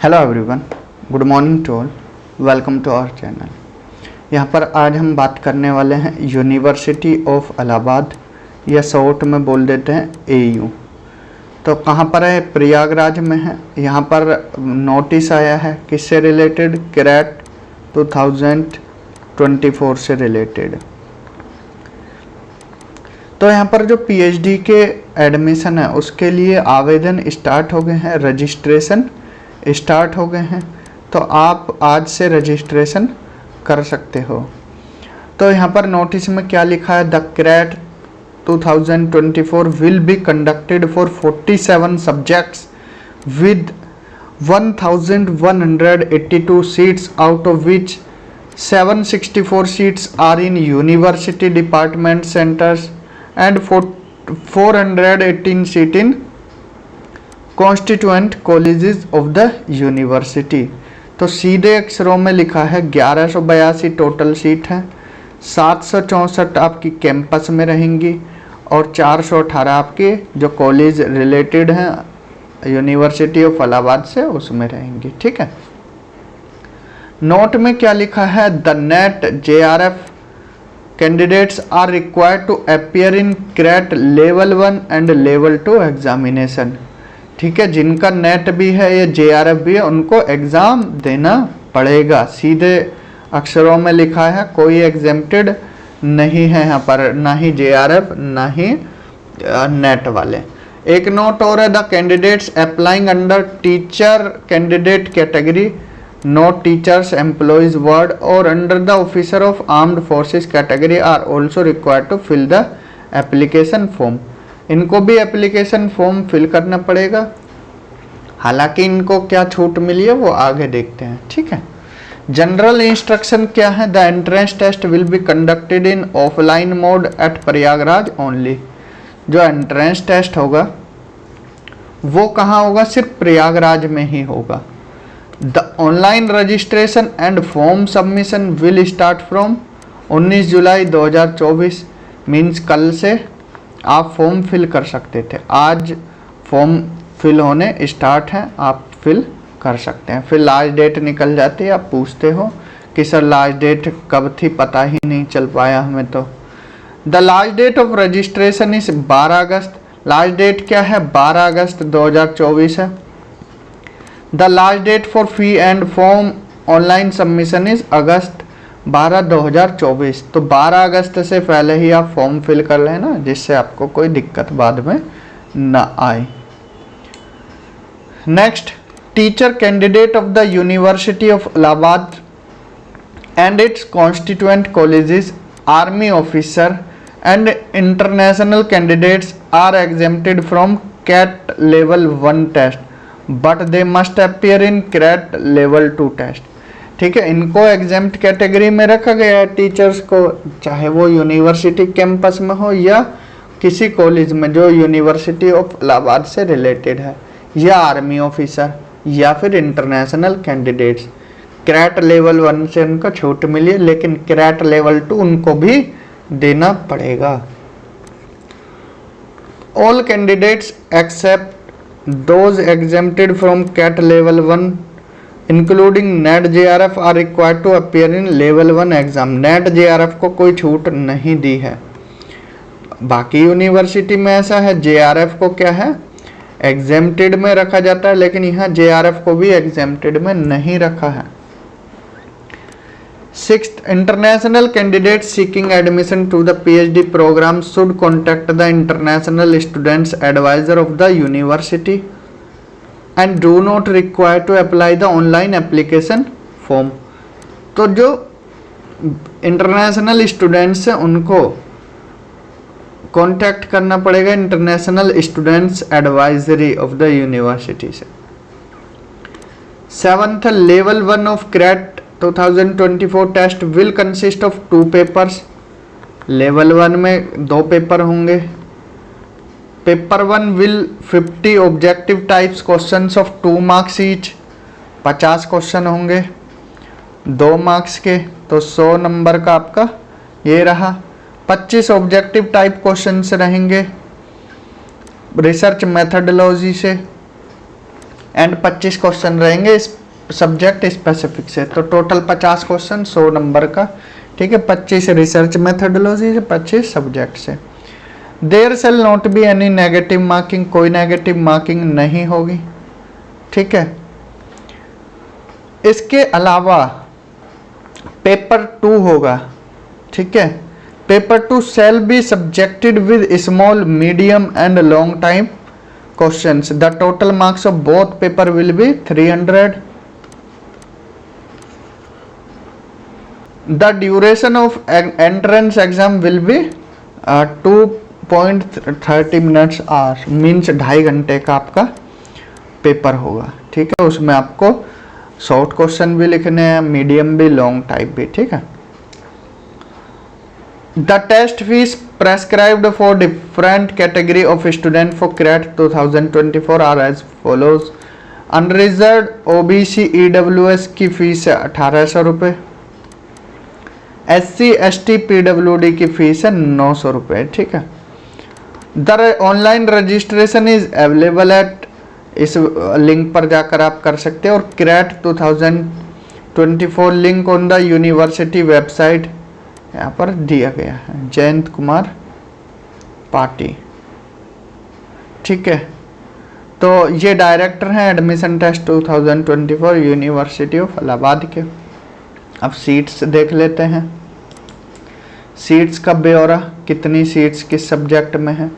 Hello everyone, good morning to all, welcome to our channel. यहाँ पर आज हम बात करने वाले हैं यूनिवर्सिटी ऑफ इलाहाबाद या शॉर्ट में बोल देते हैं AU। तो कहाँ पर है? प्रयागराज में है। यहाँ पर नोटिस आया है किससे रिलेटेड? कैट 2024 से रिलेटेड। तो यहाँ पर जो PhD के एडमिशन है उसके लिए आवेदन स्टार्ट हो गए हैं, रजिस्ट्रेशन स्टार्ट हो गए हैं। तो आप आज से रजिस्ट्रेशन कर सकते हो। तो यहाँ पर नोटिस में क्या लिखा है? The CAT 2024 will be conducted for 47 subjects with 1182 seats, out of which 764 seats are in university department centres and 418 seat in constituent colleges of the university। तो सीधे अक्षरों में लिखा है 1182 टोटल सीट है, 764 आपकी कैंपस में रहेंगी और 418 आपके जो कॉलेज रिलेटेड हैं यूनिवर्सिटी ऑफ इलाहाबाद से उसमें रहेंगी। ठीक है। नोट में क्या लिखा है? The net JRF candidates are required to appear in CRET level 1 and level 2 examination। ठीक है, जिनका नेट भी है या JRF भी है उनको एग्ज़ाम देना पड़ेगा। सीधे अक्षरों में लिखा है, कोई एग्जेम्प्टेड नहीं है यहाँ पर, ना ही JRF ना ही नेट वाले। एक नोट और है, the candidates applying under teacher candidate category, no teachers employees ward or under the officer of armed forces category are also required to fill the application form। इनको भी एप्लीकेशन फॉर्म फिल करना पड़ेगा। हालांकि इनको क्या छूट मिली है वो आगे देखते हैं। ठीक है। जनरल इंस्ट्रक्शन क्या है? The entrance test will be conducted in offline mode at Prayagraj only. जो एंट्रेंस टेस्ट होगा वो कहाँ होगा? सिर्फ प्रयागराज में ही होगा। The online registration and form submission will start from 19 July 2024। Means कल से आप फॉर्म फिल कर सकते थे, आज फॉर्म फिल होने स्टार्ट हैं, आप फिल कर सकते हैं। फिर लास्ट डेट निकल जाती है, आप पूछते हो कि सर लास्ट डेट कब थी, पता ही नहीं चल पाया हमें। तो the last date of registration is 12 August. Last date क्या है? 12 अगस्त 2024 है। The last date for fee and form online submission is August 12 2024। तो 12 अगस्त से पहले ही आप फॉर्म फिल कर लेना, जिससे आपको कोई दिक्कत बाद में ना आए। Next, teacher candidate of the university of Allahabad and its constituent colleges, army officer and international candidates are exempted from CAT level 1 test but they must appear in CAT level 2 test. ठीक है, इनको एग्जेम्प्ट कैटेगरी में रखा गया है teachers को, चाहे वो यूनिवर्सिटी कैंपस में हो या किसी कॉलेज में जो यूनिवर्सिटी ऑफ इलाहाबाद से रिलेटेड है, या आर्मी ऑफिसर या फिर इंटरनेशनल कैंडिडेट्स। कैट लेवल 1 से उनको छूट मिली है, लेकिन कैट लेवल 2 उनको भी देना पड़ेगा। All candidates except those exempted from CAT level 1 including NET JRF are required to appear in level 1 exam। NET JRF को कोई छूट नहीं दी है। बाकी यूनिवर्सिटी में ऐसा है, JRF को क्या है? एग्जेम्प्टेड में रखा जाता है, लेकिन यहाँ JRF को भी एग्जेम्प्टेड में नहीं रखा है। Sixth, international candidates seeking admission to the PhD program should contact the international students advisor of the university and do not require to apply the online application form। तो जो इंटरनेशनल स्टूडेंट्स हैं उनको contact करना पड़ेगा international students advisory of the university से। Seventh, level 1 of CAT 2024 test will consist of 2 papers. Level 1 में 2 paper होंगे। Paper 1 will 50 objective types questions of 2 marks each. 50 question होंगे 2 मार्क्स के, तो 100 नंबर का आपका ये रहा। 25 ऑब्जेक्टिव टाइप क्वेश्चंस रहेंगे रिसर्च मेथडोलॉजी से। एंड 25 क्वेश्चन रहेंगे इस सब्जेक्ट स्पेसिफिक से। तो टोटल 50 क्वेश्चन 100 नंबर का, ठीक है। 25 रिसर्च मेथोडोलॉजी से, 25 सब्जेक्ट से। There shall not be any negative marking, कोई नेगेटिव मार्किंग नहीं होगी, ठीक है। इसके अलावा पेपर 2 होगा, ठीक है। Paper 2 shall be subjected with small, medium and long time questions. The total marks of both paper will be 300. The duration of entrance exam will be 2.30 minutes hour, means 2.5 घंटे का आपका पेपर होगा, ठीक है। उसमें आपको शॉर्ट क्वेश्चन भी लिखने हैं, मीडियम भी, लॉन्ग टाइप भी, ठीक है। The test fees prescribed for different category of student for CRET 2024 are as follows. Unreserve OBC EWS की फीस है 1800 रुपये, SC ST PWD की फीस है 900 रुपये, ठीक है। The online registration is available at, इस लिंक पर जाकर आप कर सकते हैं। और CRET 2024 link on the university website यहाँ पर दिया गया है, जयंत कुमार पाटी, ठीक है। तो ये डायरेक्टर हैं admission test 2024 university of Allahabad के। अब सीट्स देख लेते हैं, सीट्स का ब्यौरा, कितनी सीट्स किस सब्जेक्ट में है।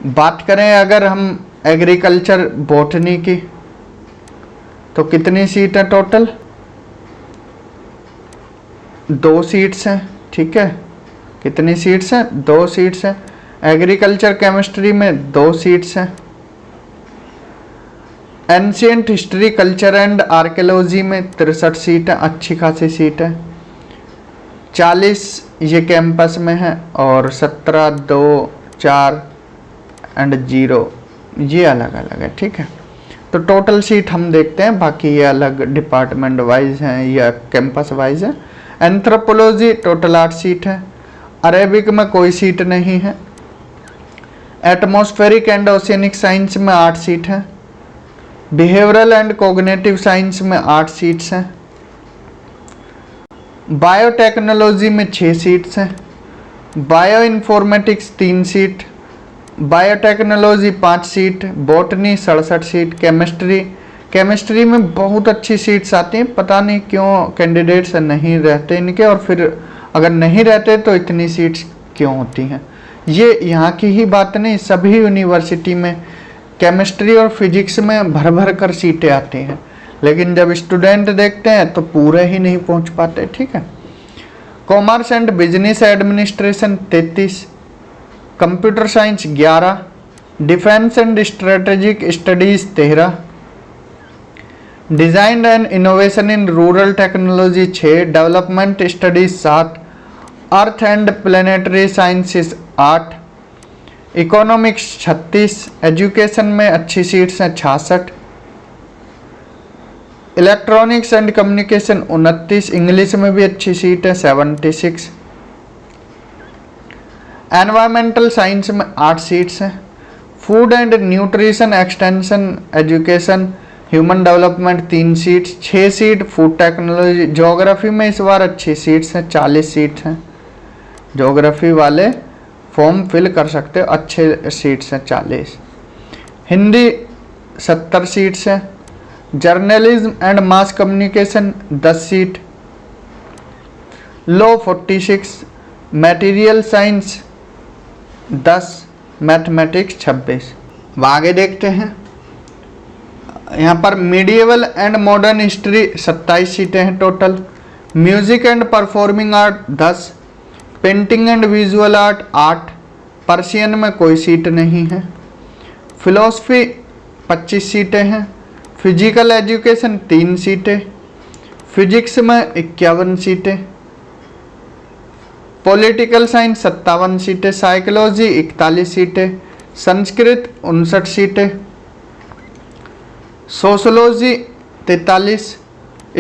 बात करें अगर हम एग्रीकल्चर बॉटनी की, तो कितनी सीट है टोटल, 2 सीट्स हैं, ठीक है। कितनी सीट्स हैं, 2 सीट्स हैं। एग्रीकल्चर केमिस्ट्री में 2 सीट्स हैं। Ancient history culture and archaeology में 63 सीट है, अच्छी खासी सीट है। 40 ये कैंपस में है और 17, 2, 4 एंड 0 ये अलग अलग है, ठीक है। तो टोटल सीट हम देखते हैं, बाकी ये अलग डिपार्टमेंट वाइज हैं या कैंपस वाइज है। एंथ्रोपोलॉजी टोटल 8 सीट है। अरेबिक में कोई सीट नहीं है। एटमॉस्फेरिक एंड ओशियनिक साइंस में 8 सीट है। बिहेवियरल एंड कोग्निटिव साइंस में 8 सीट्स हैं। बायोटेक्नोलॉजी में 6 सीट्स हैं। Bio informatics 3 seat, biotechnology 5 seat, botany 67 seat, chemistry में बहुत अच्छी सीट्स आती हैं, पता नहीं क्यों कैंडिडेट्स नहीं रहते इनके, और फिर अगर नहीं रहते तो इतनी सीट्स क्यों होती हैं। ये यहाँ की ही बात नहीं, सभी यूनिवर्सिटी में केमिस्ट्री और फिजिक्स में भर भर कर सीटें आती हैं, लेकिन जब स्टूडेंट देखते हैं तो पूरे ही नहीं पहुँच पाते, ठीक है। Commerce and business administration 33, computer science 11, defence and strategic studies 13, design and innovation in rural technology 6, development studies 7, earth and planetary sciences 8, economics 36, education में अच्छी सीट्स हैं 66, इलेक्ट्रॉनिक्स एंड कम्युनिकेशन 29, इंग्लिश में भी अच्छी सीट है 76, एनवायरमेंटल साइंस में 8 seats हैं, food and nutrition extension education human development 3 seats, 6 seat food technology. Geography में इस बार अच्छी सीट्स हैं, 40 सीट हैं। ज्योग्राफी वाले फॉर्म फिल कर सकते हो, अच्छे सीट्स हैं 40। हिंदी 70 सीट्स हैं। Journalism and mass communication 10 seat, law 46, material science 10, mathematics 26। आगे देखते हैं, यहाँ पर मीडिएवल एंड मॉडर्न हिस्ट्री 27 सीटें हैं total. Music and performing art 10, painting and visual art 8, Persian में कोई सीट नहीं है। फिलोसफी 25 सीटें हैं। फिजिकल एजुकेशन 3 सीटें, फिजिक्स में 51 सीटें, पॉलिटिकल साइंस 57 सीटें, साइकोलॉजी 41 सीटें, संस्कृत 59 सीटें, sociology 43,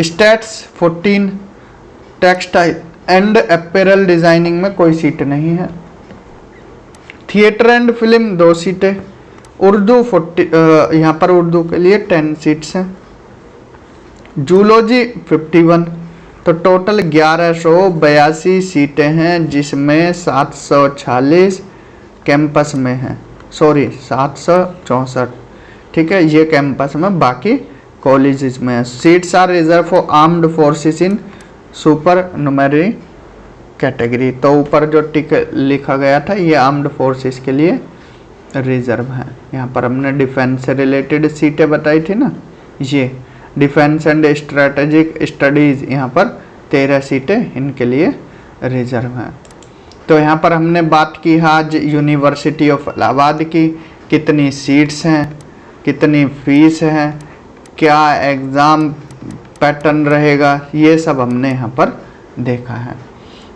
stats 14, textile and apparel designing में कोई सीट नहीं है। थिएटर एंड फिल्म 2 सीटें, उर्दू 40, यहाँ पर उर्दू के लिए 10 सीट्स हैं। जूलॉजी 51, तो टोटल 1182 सीटें हैं, जिसमें 746 कैंपस में हैं, सॉरी 764, ठीक है, ये कैंपस में, बाकी कॉलेजेस में है। Seats are reserved for armed forces in supernumerary category, तो ऊपर जो टिक लिखा गया था ये आर्म्ड फोर्सेस के लिए रिजर्व है। यहाँ पर हमने डिफेंस से रिलेटेड सीटें बताई थी ना, ये डिफेंस एंड स्ट्रेटेजिक स्टडीज़, यहाँ पर 13 सीटें इनके लिए रिजर्व हैं। तो यहाँ पर हमने बात की आज यूनिवर्सिटी ऑफ इलाहाबाद की, कितनी सीट्स हैं, कितनी फीस है, क्या एग्ज़ाम पैटर्न रहेगा, ये सब हमने यहाँ पर देखा है।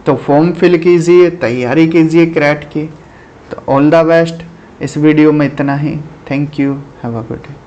तो फॉर्म फिल कीजिए, तैयारी कीजिए क्रैट की। तो ऑल द बेस्ट। इस वीडियो में इतना ही। Thank you, have a good day.